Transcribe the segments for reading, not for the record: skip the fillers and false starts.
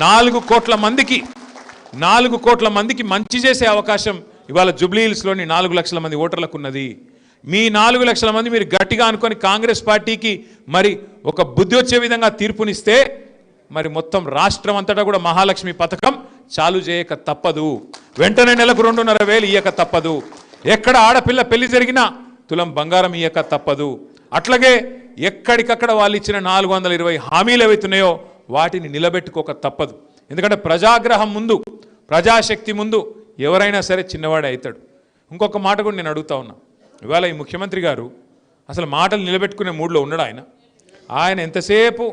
4 కోట్ల మందికి మంచి చేసే అవకాశం ఇవాళ జూబ్లీహిల్స్లోని 4 లక్షల మంది ఓటర్లకు ఉన్నది. మీ 4 లక్షల మంది మీరు గట్టిగా అనుకొని కాంగ్రెస్ పార్టీకి మరి ఒక బుద్ధి వచ్చే విధంగా తీర్పునిస్తే మరి మొత్తం రాష్ట్రం అంతటా కూడా మహాలక్ష్మి పథకం చాలు చేయక తప్పదు. వెంటనే నెలకు 2,500 ఇయ్యక తప్పదు. ఎక్కడ ఆడపిల్ల పెళ్లి జరిగినా తులం బంగారం ఇయ్యక తప్పదు. అట్లాగే ఎక్కడికక్కడ వాళ్ళు ఇచ్చిన 420 హామీలు ఏవైతున్నాయో వాటిని నిలబెట్టుకోక తప్పదు. ఎందుకంటే ప్రజాగ్రహం ముందు, ప్రజాశక్తి ముందు ఎవరైనా సరే చిన్నవాడే అవుతాడు. ఇంకొక మాట కూడా నేను అడుగుతా ఉన్నా, ఇవాళ ఈ ముఖ్యమంత్రి గారు అసలు మాటలు నిలబెట్టుకునే మూడ్లో ఉన్నాడు. ఆయన ఎంతసేపు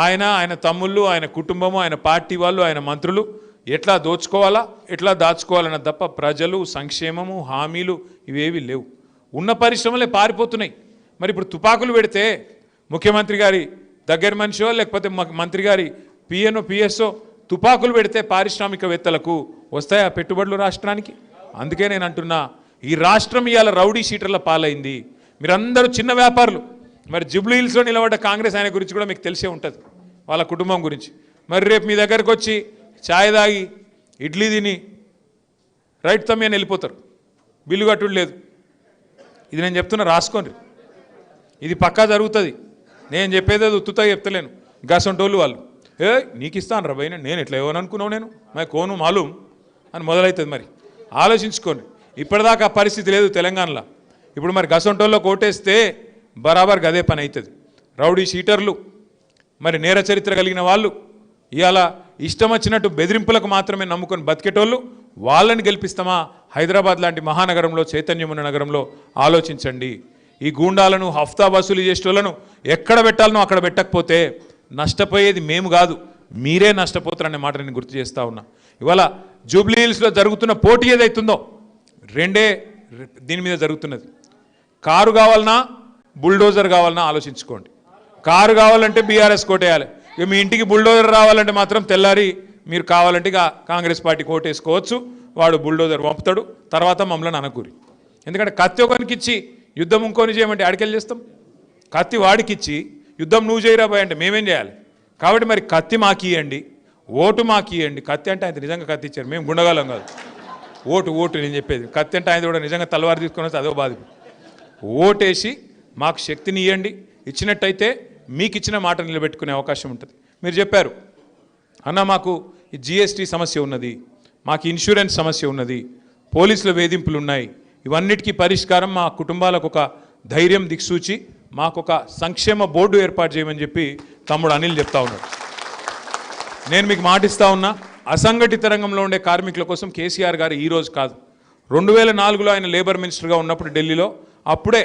ఆయన తమ్ముళ్ళు, ఆయన కుటుంబము, ఆయన పార్టీ వాళ్ళు, ఆయన మంత్రులు ఎట్లా దోచుకోవాలా, ఎట్లా దాచుకోవాలన్న తప్ప ప్రజలు, సంక్షేమము, హామీలు ఇవేవి లేవు. ఉన్న పరిశ్రమలే పారిపోతున్నాయి. మరి ఇప్పుడు తుపాకులు పెడితే ముఖ్యమంత్రి గారి దగ్గర మనిషో లేకపోతే మంత్రి గారి పిఎన్ఓ పిఎస్ఓ తుపాకులు పెడితే పారిశ్రామికవేత్తలకు వస్తాయా పెట్టుబడులు రాష్ట్రానికి? అందుకే నేను అంటున్నా, ఈ రాష్ట్రం ఇవాళ రౌడీ షీటర్ల పాలైంది. మీరందరూ చిన్న వ్యాపారులు. మరి జూబ్లీహిల్స్లో నిలబడ్డ కాంగ్రెస్ ఆయన గురించి కూడా మీకు తెలిసే ఉంటుంది, వాళ్ళ కుటుంబం గురించి. మరి రేపు మీ దగ్గరకు వచ్చి ఛాయ్ తాగి ఇడ్లీ తిని రైట్ తమ్మి అని వెళ్ళిపోతారు. బిల్లు కట్టుడు లేదు. ఇది నేను చెప్తున్నా, రాసుకోండి. ఇది పక్కా జరుగుతుంది. నేను చెప్పేది అది ఉత్తుతా చెప్తలేను. గసంటోళ్ళు వాళ్ళు నీకు ఇస్తాను రా భయ్, నేను ఎట్లా ఏమనుకున్నావు, నేను మరి కోను మాలూం అని మొదలవుతుంది. మరి ఆలోచించుకోండి. ఇప్పటిదాకా ఆ పరిస్థితి లేదు తెలంగాణలో. ఇప్పుడు మరి గసంటోల్లో కోటేస్తే బరాబర్ గదే పని అవుతుంది. రౌడీ షీటర్లు, మరి నేర చరిత్ర కలిగిన వాళ్ళు, ఇవాళ ఇష్టం వచ్చినట్టు బెదిరింపులకు మాత్రమే నమ్ముకొని బతికేటోళ్ళు, వాళ్ళని గెలిపిస్తామా? హైదరాబాద్ లాంటి మహానగరంలో, చైతన్యం ఉన్న నగరంలో ఆలోచించండి. ఈ గూండాలను, హఫ్తా వసూలు చేసేటోళ్ళను ఎక్కడ పెట్టాలనో అక్కడ పెట్టకపోతే నష్టపోయేది మేము కాదు, మీరే నష్టపోతారనే మాట నేను గుర్తు చేస్తూ ఉన్నా. ఇవాళ జూబ్లీహిల్స్లో జరుగుతున్న పోటీ ఏదైతుందో రెండే దీని మీద జరుగుతున్నది. కారు కావాలన్నా, బుల్డోజర్ కావాలన్నా ఆలోచించుకోండి. కారు కావాలంటే బీఆర్ఎస్ కోటేయాలి. ఇక మీ ఇంటికి బుల్డోజర్ రావాలంటే మాత్రం తెల్లారి మీరు కావాలంటే ఇక కాంగ్రెస్ పార్టీ కోటేసుకోవచ్చు. వాడు బుల్డోజర్ పంపుతాడు, తర్వాత మమ్మల్ని అనకూరి. ఎందుకంటే కత్తి ఒకరికి ఇచ్చి యుద్ధం ఇంకోని చేయమంటే ఆడికెళ్ళి చేస్తాం. కత్తి వాడికి ఇచ్చి యుద్ధం నువ్వు చేయరాబాయ్ అంటే మేమేం చేయాలి? కాబట్టి మరి కత్తి మాకు ఇవ్వండి, ఓటు మాకు ఇవ్వండి. కత్తి అంటే ఆయన నిజంగా కత్తి ఇచ్చారు, మేము గుండగాలం కాదు. ఓటు నేను చెప్పేది. కత్తి అంటే ఆయన కూడా నిజంగా తలవారు తీసుకొని వస్తే అదో బాధ. ఓటేసి మాకు శక్తిని ఇవ్వండి. ఇచ్చినట్టయితే మీకు ఇచ్చిన మాట నిలబెట్టుకునే అవకాశం ఉంటుంది. మీరు చెప్పారు అన్న, మాకు ఈ జిఎస్టీ సమస్య ఉన్నది, మాకు ఇన్సూరెన్స్ సమస్య ఉన్నది, పోలీసుల వేధింపులు ఉన్నాయి, ఇవన్నిటికీ పరిష్కారం మా కుటుంబాలకు ఒక ధైర్యం దిక్సూచి మాకు ఒక సంక్షేమ బోర్డు ఏర్పాటు చేయమని చెప్పి తమ్ముడు అనిల్ చెప్తా ఉన్నాడు. నేను మీకు మాటిస్తా ఉన్నా, అసంఘటిత రంగంలో ఉండే కార్మికుల కోసం కేసీఆర్ గారు ఈరోజు కాదు, 2004లో ఆయన లేబర్ మినిస్టర్గా ఉన్నప్పుడు ఢిల్లీలో అప్పుడే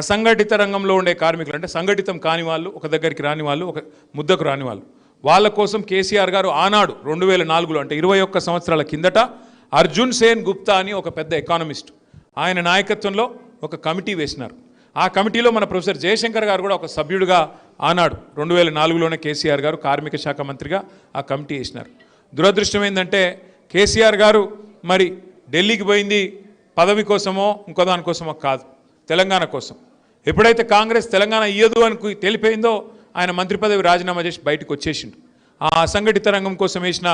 అసంఘటిత రంగంలో ఉండే కార్మికులు అంటే సంఘటితం కాని వాళ్ళు, ఒక దగ్గరికి రాని వాళ్ళు, ఒక ముద్దకు రాని వాళ్ళు, వాళ్ళ కోసం కేసీఆర్ గారు ఆనాడు 2004లో అంటే 21 సంవత్సరాల కిందట అర్జున్ సేన్ గుప్తా అని ఒక పెద్ద ఎకానమిస్ట్, ఆయన నాయకత్వంలో ఒక కమిటీ వేసినారు. ఆ కమిటీలో మన ప్రొఫెసర్ జయశంకర్ గారు కూడా ఒక సభ్యుడిగా ఆనాడు 2004లోనే కేసీఆర్ గారు కార్మిక శాఖ మంత్రిగా ఆ కమిటీ వేసినారు. దురదృష్టం ఏంటంటే కేసీఆర్ గారు మరి ఢిల్లీకి పోయింది పదవి కోసమో ఇంకో దానికోసమో కాదు, తెలంగాణ కోసం. ఎప్పుడైతే కాంగ్రెస్ తెలంగాణ ఇయ్యదు అని తెలిపోయిందో ఆయన మంత్రి పదవి రాజీనామా చేసి బయటకు వచ్చేసిండు. ఆ అసంఘటిత రంగం కోసం వేసిన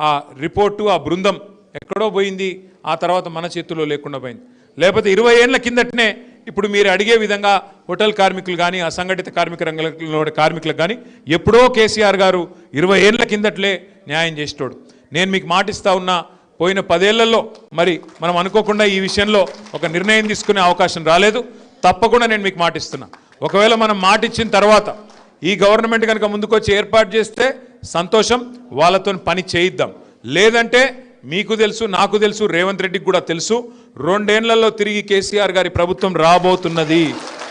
ఆ రిపోర్టు, ఆ బృందం ఎక్కడో పోయింది. ఆ తర్వాత మన చేతుల్లో లేకుండా పోయింది. లేకపోతే 20 ఏళ్ల కిందటనే ఇప్పుడు మీరు అడిగే విధంగా హోటల్ కార్మికులు కానీ, అసంఘటిత కార్మిక రంగంలో కార్మికులకు కానీ ఎప్పుడో కేసీఆర్ గారు 20 ఏళ్ల కిందట్లే న్యాయం చేసేటోడు. నేను మీకు మాటిస్తా ఉన్నా, పోయిన 10 ఏళ్లలో మరి మనం అనుకోకుండా ఈ విషయంలో ఒక నిర్ణయం తీసుకునే అవకాశం రాలేదు. తప్పకుండా నేను మీకు మాటిస్తున్నా, ఒకవేళ మనం మాటిచ్చిన తర్వాత ఈ గవర్నమెంట్ కనుక ముందుకొచ్చి ఏర్పాటు చేస్తే సంతోషం, వాళ్ళతో పని చేయిద్దాం. లేదంటే మీకు తెలుసు, నాకు తెలుసు, రేవంత్ రెడ్డికి కూడా తెలుసు, 2 ఏళ్లలో తిరిగి కేసీఆర్ గారి ప్రభుత్వం రాబోతున్నది,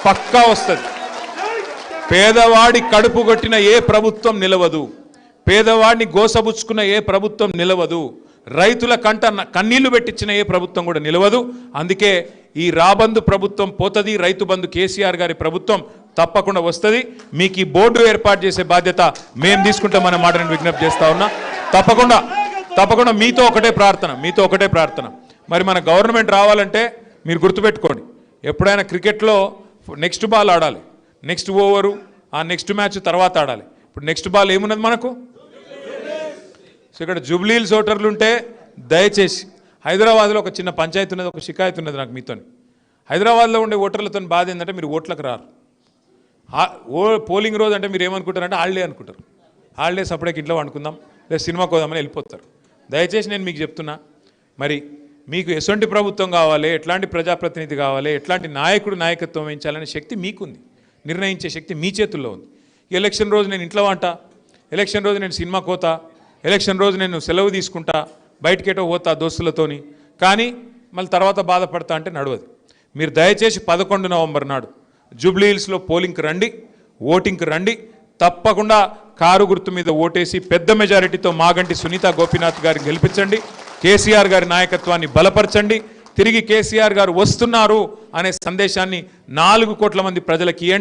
పక్కా వస్తుంది. పేదవాడి కడుపు కొట్టిన ఏ ప్రభుత్వం నిలవదు, పేదవాడిని గోసబుచ్చుకున్న ఏ ప్రభుత్వం నిలవదు, రైతుల కంట కన్నీళ్లు పెట్టించిన ఏ ప్రభుత్వం కూడా నిలవదు. అందుకే ఈ రాబందు ప్రభుత్వం పోతుంది, రైతు బంధు కేసీఆర్ గారి ప్రభుత్వం తప్పకుండా వస్తుంది. మీకు ఈ బోర్డు ఏర్పాటు చేసే బాధ్యత మేము తీసుకుంటామన్న మాట నేను విజ్ఞప్తి చేస్తా ఉన్నా. తప్పకుండా మీతో ఒకటే ప్రార్థన, మరి మన గవర్నమెంట్ రావాలంటే మీరు గుర్తుపెట్టుకోండి, ఎప్పుడైనా క్రికెట్లో నెక్స్ట్ బాల్ ఆడాలి, నెక్స్ట్ ఓవరు, ఆ నెక్స్ట్ మ్యాచ్ తర్వాత ఆడాలి. ఇప్పుడు నెక్స్ట్ బాల్ ఏమున్నది మనకు? ఇక్కడ జూబ్లీహిల్స్ ఓటర్లు ఉంటే దయచేసి హైదరాబాద్లో ఒక చిన్న పంచాయతీ ఉన్నది, ఒక షికాయత్ ఉన్నది నాకు మీతోని. హైదరాబాద్లో ఉండే ఓటర్లతో బాధ ఏంటంటే మీరు ఓట్లకు రారు. పోలింగ్ రోజు అంటే మీరు ఏమనుకుంటారంటే హాలిడే అనుకుంటారు. హాలిడేస్ అప్పుడే ఇంట్లో అనుకుందాం లేదా సినిమాకి పోదామని వెళ్ళిపోతారు. దయచేసి నేను మీకు చెప్తున్నా, మరి మీకు ఎటువంటి ప్రభుత్వం కావాలి, ఎట్లాంటి ప్రజాప్రతినిధి కావాలి, ఎట్లాంటి నాయకుడు నాయకత్వం వహించాలనే శక్తి మీకుంది, నిర్ణయించే శక్తి మీ చేతుల్లో ఉంది. ఎలక్షన్ రోజు నేను ఇంట్లో వంట, ఎలక్షన్ రోజు నేను సినిమాకి పోతా, ఎలక్షన్ రోజు నేను సెలవు తీసుకుంటా, బయటకేటో పోతా దోస్తులతోని, కానీ మళ్ళీ తర్వాత బాధపడతా అంటే నడవదు. మీరు దయచేసి 11 నవంబర్ నాడు జూబ్లీహిల్స్లో పోలింగ్కి రండి, ఓటింగ్కి రండి. తప్పకుండా కారు గుర్తు మీద ఓటేసి పెద్ద మెజారిటీతో మాగంటి సునీత గోపీనాథ్ గారిని గెలిపించండి. కేసీఆర్ గారి నాయకత్వాన్ని బలపరచండి. తిరిగి కేసీఆర్ గారు వస్తున్నారు అనే సందేశాన్ని 4 కోట్ల మంది ప్రజలకి ఇవ్వండి.